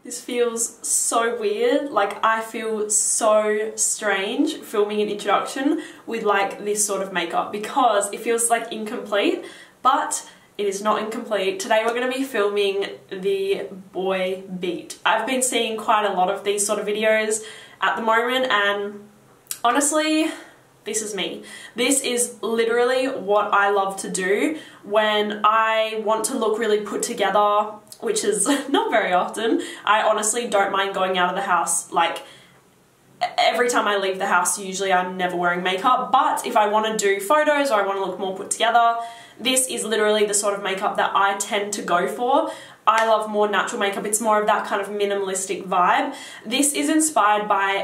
This feels so weird. Like, I feel so strange filming an introduction with like this sort of makeup because it feels like incomplete, but it is not incomplete. Today we're going to be filming the boy beat. I've been seeing quite a lot of these sort of videos at the moment, and honestly, this is me. This is literally what I love to do when I want to look really put together, which is not very often. I honestly don't mind going out of the house. Like, every time I leave the house, usually I'm never wearing makeup, but if I want to do photos or I want to look more put together, this is literally the sort of makeup that I tend to go for. I love more natural makeup. It's more of that kind of minimalistic vibe. This is inspired by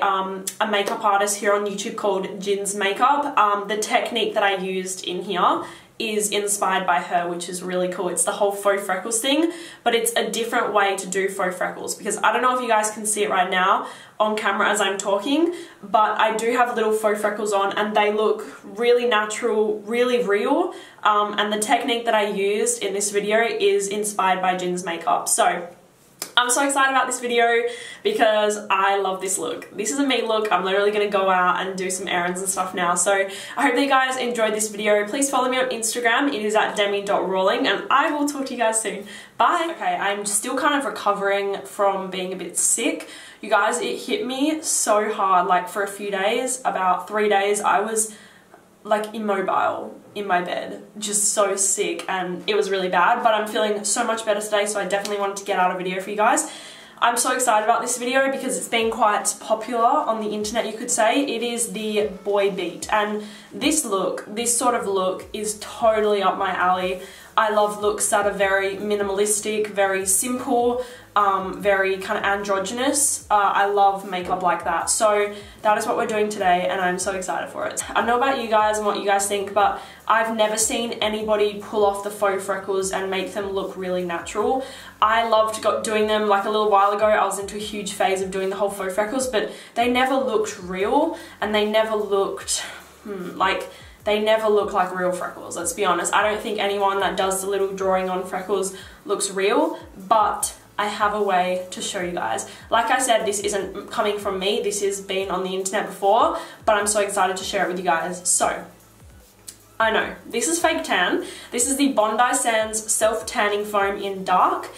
a makeup artist here on YouTube called Jin's Makeup. The technique that I used in here is inspired by her, which is really cool. It's the whole faux freckles thing, but it's a different way to do faux freckles because I don't know if you guys can see it right now on camera as I'm talking, but I do have little faux freckles on and they look really natural, really real, and the technique that I used in this video is inspired by Jin's Makeup. So I'm so excited about this video because I love this look. This is a me look. I'm literally going to go out and do some errands and stuff now. So I hope that you guys enjoyed this video. Please follow me on Instagram. It is at demi.rawling, and I will talk to you guys soon. Bye! Okay, I'm still kind of recovering from being a bit sick. You guys, it hit me so hard. Like, for a few days, about 3 days, I was like immobile in my bed, just so sick, and it was really bad, but I'm feeling so much better today, so I definitely wanted to get out a video for you guys. I'm so excited about this video because it's been quite popular on the internet, you could say. It is the boy beat, and this look, this sort of look, is totally up my alley. I love looks that are very minimalistic, very simple, very kind of androgynous. I love makeup like that. So that is what we're doing today, and I'm so excited for it. I don't know about you guys and what you guys think, but I've never seen anybody pull off the faux freckles and make them look really natural. I loved doing them like a little while ago. I was into a huge phase of doing the whole faux freckles, but they never looked real, and they never looked they never look like real freckles, let's be honest. I don't think anyone that does the little drawing on freckles looks real, but I have a way to show you guys. Like I said, this isn't coming from me. This has been on the internet before, but I'm so excited to share it with you guys. So, I know, this is fake tan. This is the Bondi Sands Self-Tanning Foam in Dark.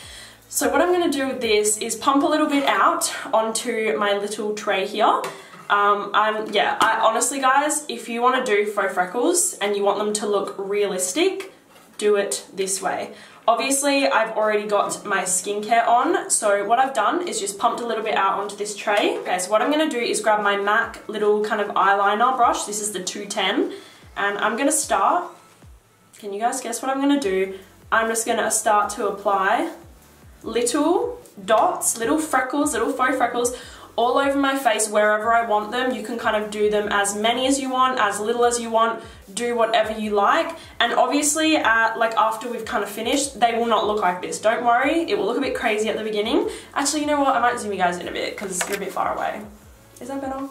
So what I'm going to do with this is pump a little bit out onto my little tray here. I honestly, guys, if you want to do faux freckles and you want them to look realistic, do it this way. Obviously, I've already got my skincare on, so what I've done is just pumped a little bit out onto this tray. Okay, so what I'm going to do is grab my MAC little kind of eyeliner brush. This is the 210, and I'm going to start. Can you guys guess what I'm going to do? I'm just going to start to apply little dots, little freckles, little faux freckles, all over my face wherever I want them. You can kind of do them as many as you want, as little as you want, do whatever you like. And obviously, like after we've kind of finished, they will not look like this. Don't worry, it will look a bit crazy at the beginning. Actually, you know what? I might zoom you guys in a bit because you're a bit far away. Is that better?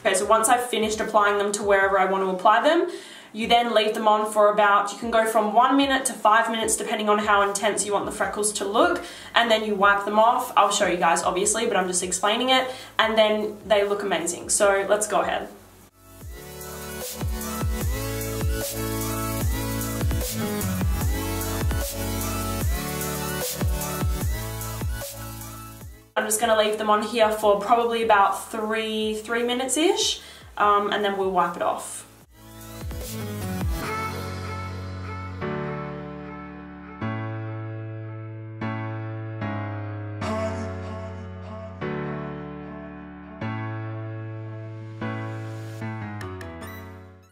Okay, so once I've finished applying them to wherever I want to apply them, you then leave them on for about, you can go from 1 minute to 5 minutes depending on how intense you want the freckles to look, and then you wipe them off. I'll show you guys obviously, but I'm just explaining it, and then they look amazing. So let's go ahead. I'm just going to leave them on here for probably about three minutes-ish, and then we'll wipe it off.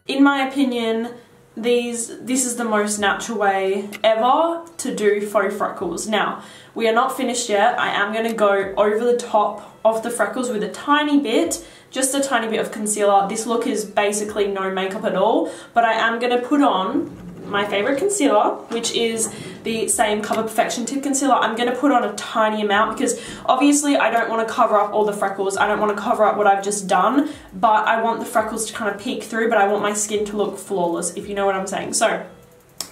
In my opinion, this is the most natural way ever to do faux freckles. Now, we are not finished yet. I am going to go over the top of the freckles with a tiny bit, just a tiny bit of concealer. This look is basically no makeup at all, but I am going to put on my favorite concealer, which is the Saem Cover Perfection Tip Concealer. I'm going to put on a tiny amount because obviously I don't want to cover up all the freckles. I don't want to cover up what I've just done, but I want the freckles to kind of peek through, but I want my skin to look flawless, if you know what I'm saying. So,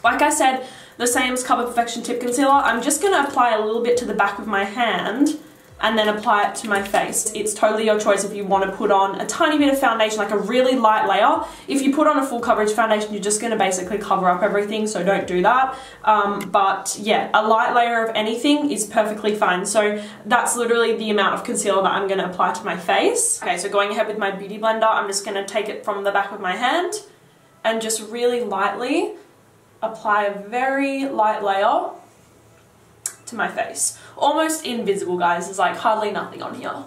like I said, the Saem's Cover Perfection Tip Concealer, I'm just going to apply a little bit to the back of my hand, and then apply it to my face. It's totally your choice if you want to put on a tiny bit of foundation, like a really light layer. If you put on a full coverage foundation, you're just going to basically cover up everything, so don't do that. But yeah, a light layer of anything is perfectly fine. So that's literally the amount of concealer that I'm going to apply to my face. Okay, so going ahead with my beauty blender, I'm just going to take it from the back of my hand and just really lightly apply a very light layer to my face. Almost invisible, guys. There's like hardly nothing on here.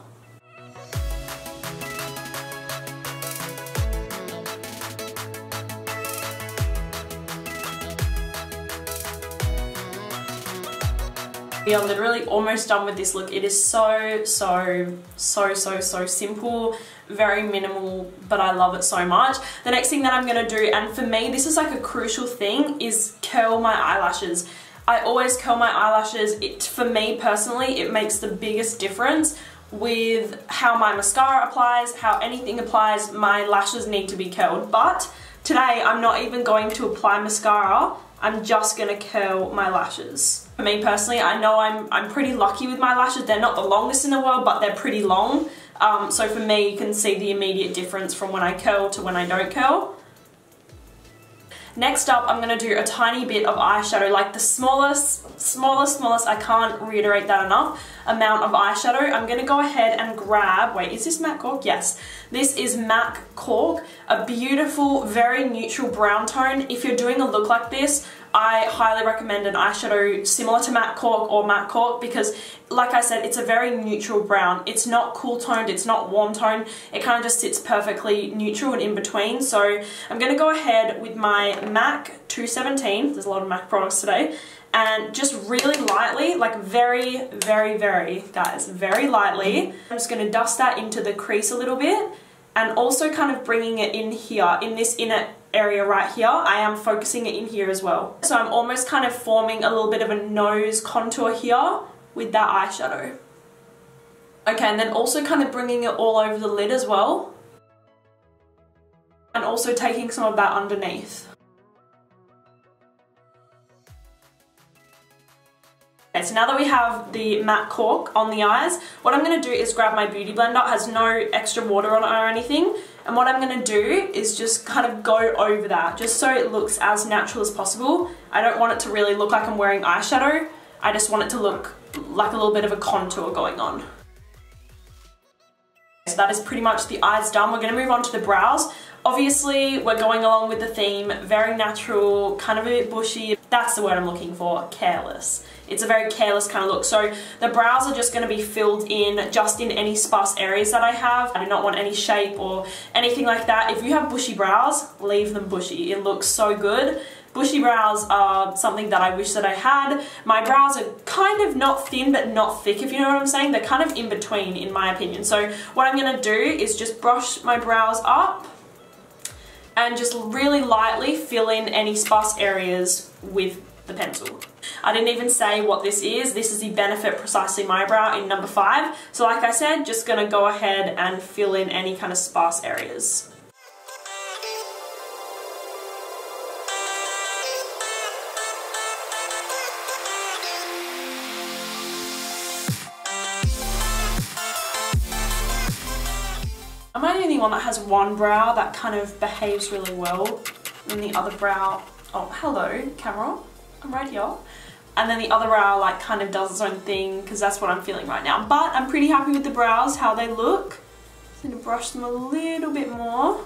We are literally almost done with this look. It is so simple, very minimal, but I love it so much. The next thing that I'm gonna do, and for me this is like a crucial thing, is curl my eyelashes. I always curl my eyelashes. For me personally, it makes the biggest difference with how my mascara applies, how anything applies. My lashes need to be curled, but today I'm not even going to apply mascara. I'm just gonna curl my lashes. For me personally, I know I'm pretty lucky with my lashes. They're not the longest in the world, but they're pretty long. So for me, you can see the immediate difference from when I curl to when I don't curl. Next up, I'm going to do a tiny bit of eyeshadow, like the smallest, I can't reiterate that enough, amount of eyeshadow. I'm going to go ahead and grab, wait, is this MAC Cork? Yes. This is MAC Cork, a beautiful, very neutral brown tone. If you're doing a look like this, I highly recommend an eyeshadow similar to MAC Cork or MAC Cork because, like I said, it's a very neutral brown. It's not cool toned, it's not warm toned. It kind of just sits perfectly neutral and in between. So I'm going to go ahead with my MAC 217, there's a lot of MAC products today, and just really lightly, like very, guys, very lightly, I'm just going to dust that into the crease a little bit, and also kind of bringing it in here, in this inner area right here. I am focusing it in here as well. So I'm almost kind of forming a little bit of a nose contour here with that eyeshadow. Okay, and then also kind of bringing it all over the lid as well. And also taking some of that underneath. Okay, so now that we have the MAC Cork on the eyes, what I'm going to do is grab my beauty blender. It has no extra water on it or anything. And what I'm going to do is just kind of go over that, just so it looks as natural as possible. I don't want it to really look like I'm wearing eyeshadow. I just want it to look like a little bit of a contour going on. So that is pretty much the eyes done. We're going to move on to the brows. Obviously, we're going along with the theme, very natural, kind of a bit bushy. That's the word I'm looking for, careless. It's a very careless kind of look. So the brows are just going to be filled in just in any sparse areas that I have. I do not want any shape or anything like that. If you have bushy brows, leave them bushy. It looks so good. Bushy brows are something that I wish that I had. My brows are kind of not thin but not thick, if you know what I'm saying. They're kind of in between in my opinion. So what I'm going to do is just brush my brows up and just really lightly fill in any sparse areas with the pencil. I didn't even say what this is. This is the Benefit Precisely My Brow in number 5. So like I said, just going to go ahead and fill in any kind of sparse areas. Am I the only one that has one brow that kind of behaves really well and the other brow, oh hello camera, I'm right here, and then the other brow like kind of does its own thing because that's what I'm feeling right now. But I'm pretty happy with the brows, how they look. Just going to brush them a little bit more.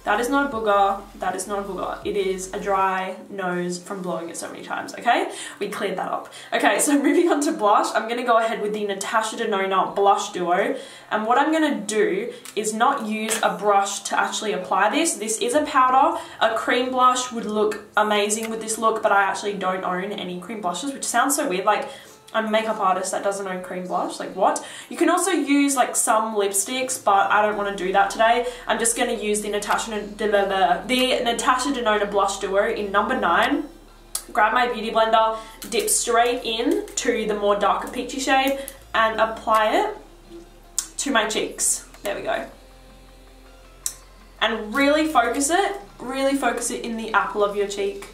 That is not a booger, that is not a booger. It is a dry nose from blowing it so many times, okay? We cleared that up. Okay, so moving on to blush, I'm gonna go ahead with the Natasha Denona Blush Duo. And what I'm gonna do is not use a brush to actually apply this. This is a powder. A cream blush would look amazing with this look, but I actually don't own any cream blushes, which sounds so weird. Like, I'm a makeup artist that doesn't own cream blush, like what? You can also use like some lipsticks, but I don't want to do that today. I'm just going to use the Natasha Denona Blush Duo in number 9. Grab my beauty blender, dip straight in to the more darker peachy shade and apply it to my cheeks. There we go. And really focus it in the apple of your cheek.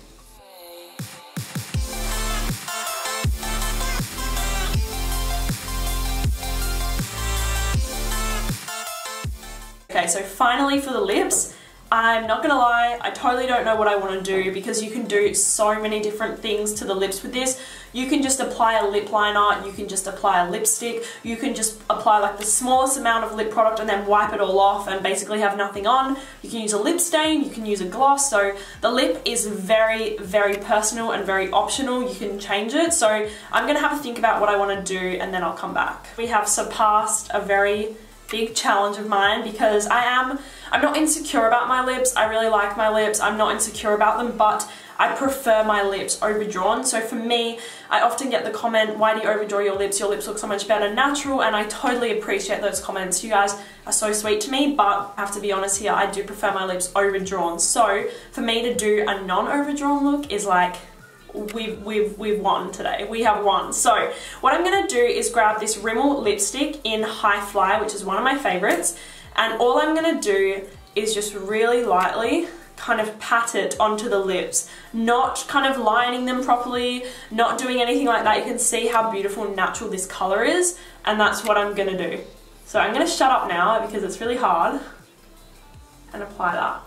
Okay, so finally for the lips, I'm not gonna lie, I totally don't know what I want to do because you can do so many different things to the lips with this. You can just apply a lip liner, you can just apply a lipstick, you can just apply like the smallest amount of lip product and then wipe it all off and basically have nothing on. You can use a lip stain, you can use a gloss, so the lip is very, very personal and very optional. You can change it, so I'm gonna have a think about what I want to do and then I'll come back. We have surpassed a very big challenge of mine because I'm not insecure about my lips. I really like my lips. I'm not insecure about them, but I prefer my lips overdrawn. So for me, I often get the comment, why do you overdraw your lips? Your lips look so much better natural, and I totally appreciate those comments. You guys are so sweet to me, but I have to be honest here, I do prefer my lips overdrawn. So for me to do a non-overdrawn look is like, we've won today. We have won. So what I'm gonna do is grab this Rimmel lipstick in High Fly, which is one of my favorites, and all I'm gonna do is just really lightly kind of pat it onto the lips, not kind of lining them properly, not doing anything like that. You can see how beautiful and natural this color is, and that's what I'm gonna do. So I'm gonna shut up now because it's really hard and apply that.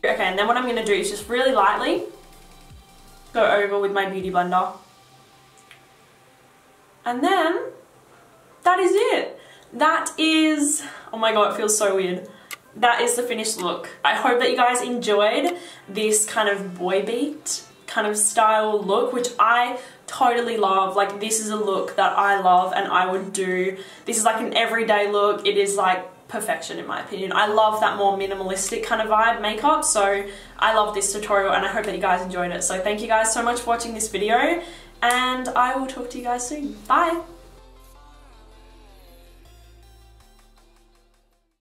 Okay, and then what I'm going to do is just really lightly go over with my beauty blender. And then that is it. That is, oh my god, it feels so weird. That is the finished look. I hope that you guys enjoyed this kind of boy beat kind of style look, which I totally love. Like, this is a look that I love and I would do. This is like an everyday look. It is like perfection in my opinion. I love that more minimalistic kind of vibe makeup, so I love this tutorial and I hope that you guys enjoyed it. So thank you guys so much for watching this video and I will talk to you guys soon. Bye!